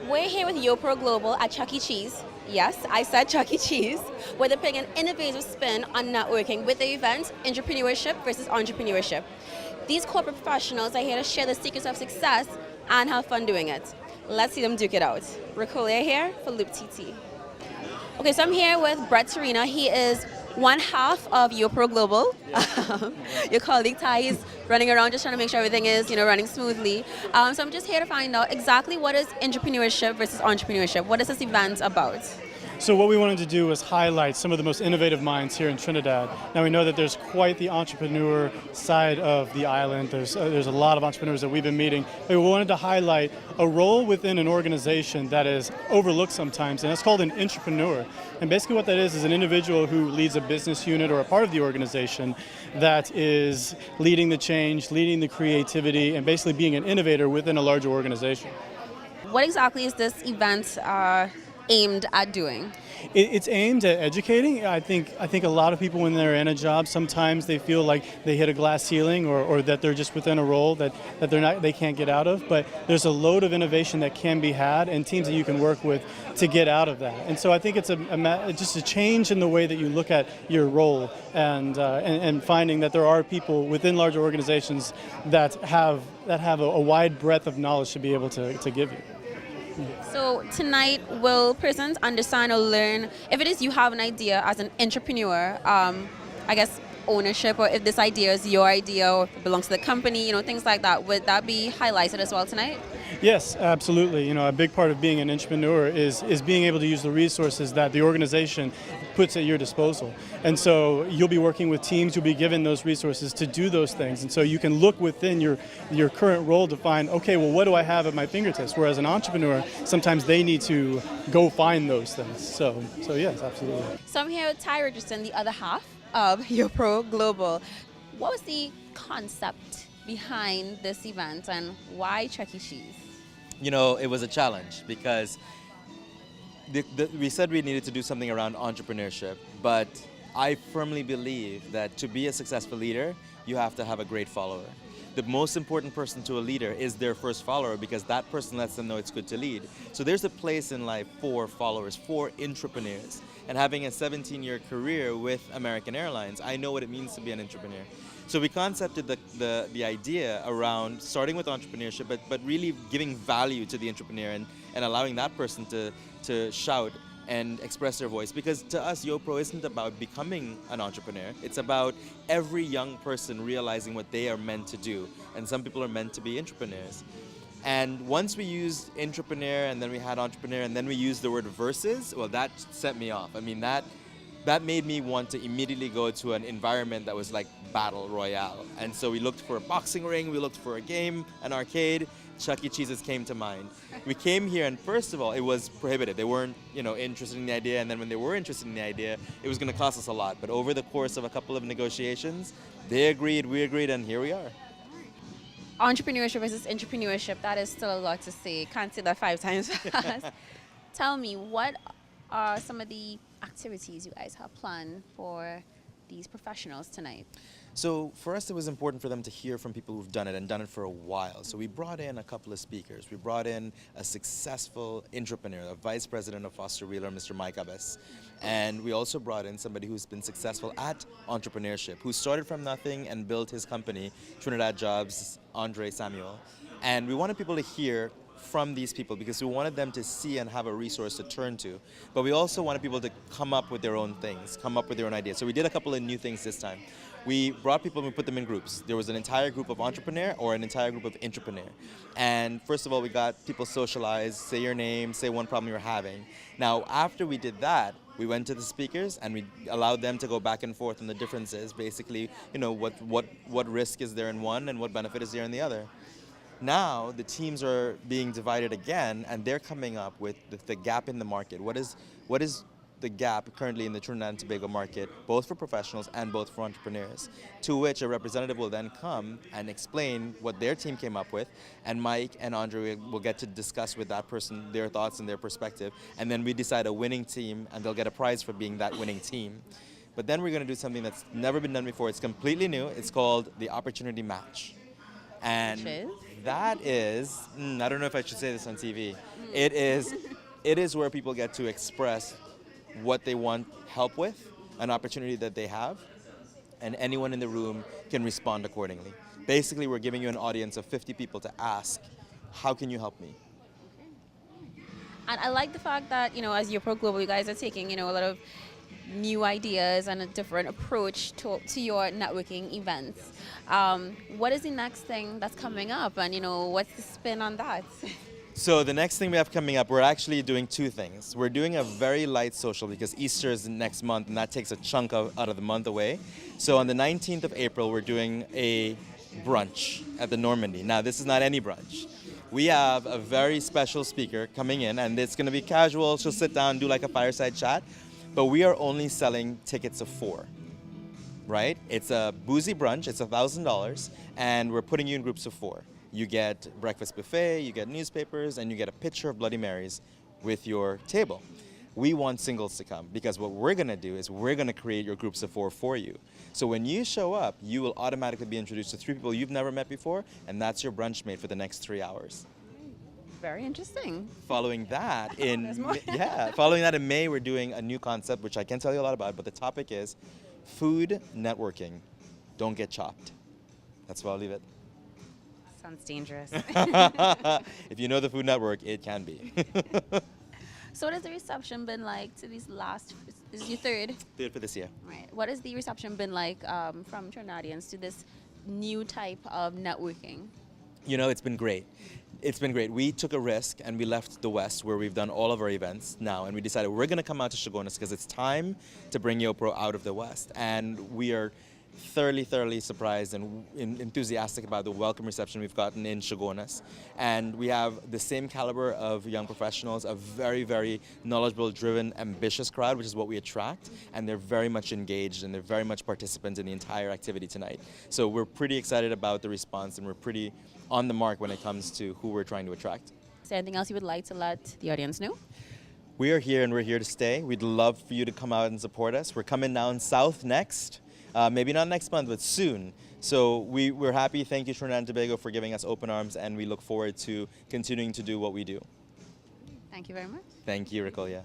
We're here with YoPro Global at Chuck E. Cheese. Yes, I said Chuck E. Cheese, where they're putting an innovative spin on networking with the event Intrapreneurship versus Entrepreneurship. These corporate professionals are here to share the secrets of success and have fun doing it. Let's see them duke it out. Ricolia here for LoopTT. Okay, so I'm here with Brett Serena. He is one half of YoPro Global. Your colleague Ty is running around just trying to make sure everything is, running smoothly. So I'm just here to find out exactly what is Intrapreneurship versus Entrepreneurship. What is this event about? So what we wanted to do was highlight some of the most innovative minds here in Trinidad. Now we know that there's quite the entrepreneur side of the island. There's a lot of entrepreneurs that we've been meeting. But we wanted to highlight a role within an organization that is overlooked sometimes, and that's called an intrapreneur. And basically what that is an individual who leads a business unit or a part of the organization that is leading the change, leading the creativity, and basically being an innovator within a larger organization. What exactly is this event aimed at doing? It's aimed at educating. I think a lot of people when they're in a job, sometimes they feel like they hit a glass ceiling or that they're just within a role that they can't get out of. But there's a load of innovation that can be had and teams that you can work with to get out of that. And so I think it's just a change in the way that you look at your role and finding that there are people within larger organizations that have a wide breadth of knowledge to be able to give you. So tonight, will persons understand or learn, if it is you have an idea as an entrepreneur, I guess ownership, or if this idea is your idea or if it belongs to the company, things like that, would that be highlighted as well tonight? Yes, absolutely. A big part of being an entrepreneur is being able to use the resources that the organization puts at your disposal. And so you'll be working with teams, you'll be given those resources to do those things. And so you can look within your current role to find, okay, well, what do I have at my fingertips? Whereas an entrepreneur, sometimes they need to go find those things. So yes, absolutely. So I'm here with Tyra Ige, the other half of YoPro Global. What was the concept behind this event and why Chuck E. Cheese? It was a challenge because we said we needed to do something around entrepreneurship, but I firmly believe that to be a successful leader, you have to have a great follower. The most important person to a leader is their first follower because that person lets them know it's good to lead. So there's a place in life for followers, for intrapreneurs. And having a 17-year career with American Airlines, I know what it means to be an entrepreneur. So we concepted the idea around starting with entrepreneurship, but really giving value to the entrepreneur and allowing that person to shout and express their voice. Because to us, YoPro isn't about becoming an entrepreneur. It's about every young person realizing what they are meant to do. And some people are meant to be entrepreneurs. And once we used intrapreneur and then we had entrepreneur and then we used the word versus, well, that set me off. I mean, that made me want to immediately go to an environment that was like battle royale. And so we looked for a boxing ring, we looked for a game, an arcade. Chuck E. Cheese's came to mind. We came here and first of all, it was prohibitive. They weren't, interested in the idea, and then when they were interested in the idea, it was gonna cost us a lot. But over the course of a couple of negotiations, they agreed, we agreed, and here we are. Entrepreneurship versus entrepreneurship, that is still a lot to say. Can't say that 5 times fast. Tell me, what are some of the activities you guys have planned for these professionals tonight? So for us, it was important for them to hear from people who've done it and done it for a while. So we brought in a couple of speakers. We brought in a successful entrepreneur, a vice president of Foster Wheeler, Mr. Mike Abbas. And we also brought in somebody who's been successful at entrepreneurship, who started from nothing and built his company, Trinidad Jobs, Andre Samuel. And we wanted people to hear from these people because we wanted them to see and have a resource to turn to. But we also wanted people to come up with their own things, come up with their own ideas. So we did a couple of new things this time. We brought people and we put them in groups. There was an entire group of entrepreneur or an entire group of intrapreneur. And first of all, we got people socialize, say your name, say one problem you're having. Now, after we did that, we went to the speakers and we allowed them to go back and forth on the differences. Basically, what risk is there in one and what benefit is there in the other. Now, the teams are being divided again, and they're coming up with the gap in the market. What is the gap currently in the Trinidad and Tobago market, both for professionals and both for entrepreneurs? To which a representative will then come and explain what their team came up with, and Mike and Andre will get to discuss with that person their thoughts and their perspective, and then we decide a winning team, and they'll get a prize for being that winning team. But then we're going to do something that's never been done before. It's completely new. It's called the Opportunity Match. And That is, I don't know if I should say this on TV. It is where people get to express what they want help with, an opportunity that they have, and anyone in the room can respond accordingly. Basically, we're giving you an audience of 50 people to ask, how can you help me? And I like the fact that, as YoPro Global, you guys are taking, a lot of new ideas and a different approach to your networking events. What is the next thing that's coming up, and, what's the spin on that? So the next thing we have coming up, we're actually doing two things. We're doing a very light social because Easter is next month, and that takes a chunk out of the month away. So on the 19th of April, we're doing a brunch at the Normandy. Now, this is not any brunch. We have a very special speaker coming in, and it's going to be casual. She'll sit down, do like a fireside chat, but we are only selling tickets of 4, right? It's a boozy brunch. It's $1,000, and we're putting you in groups of 4. You get breakfast buffet, you get newspapers, and you get a picture of Bloody Marys with your table. We want singles to come because what we're going to do is we're going to create your groups of 4 for you. So when you show up, you will automatically be introduced to 3 people you've never met before, and that's your brunch mate for the next 3 hours. Very interesting. Following that, Following that in May, we're doing a new concept, which I can't tell you a lot about, but the topic is food networking. Don't get chopped. That's where I'll leave it. Sounds dangerous. If you know the Food Network, it can be. So what has the reception been like to these last, this is your third? Third for this year. Right. What has the reception been like from Trinidadians to this new type of networking? It's been great. It's been great. We took a risk and we left the West where we've done all of our events now, and we decided we're going to come out to Chaguanas because it's time to bring YoPro out of the West. And we are thoroughly surprised and enthusiastic about the welcome reception we've gotten in Chaguanas. And we have the same caliber of young professionals, a very knowledgeable, driven, ambitious crowd, which is what we attract. And they're very much engaged and they're very much participants in the entire activity tonight. So we're pretty excited about the response, and we're pretty on the mark when it comes to who we're trying to attract. Is there anything else you would like to let the audience know? We are here and we're here to stay. We'd love for you to come out and support us. We're coming down south next. Maybe not next month, but soon. So we're happy. Thank you, Trinidad and Tobago, for giving us open arms, and we look forward to continuing to do what we do. Thank you very much. Thank you, Ricolia.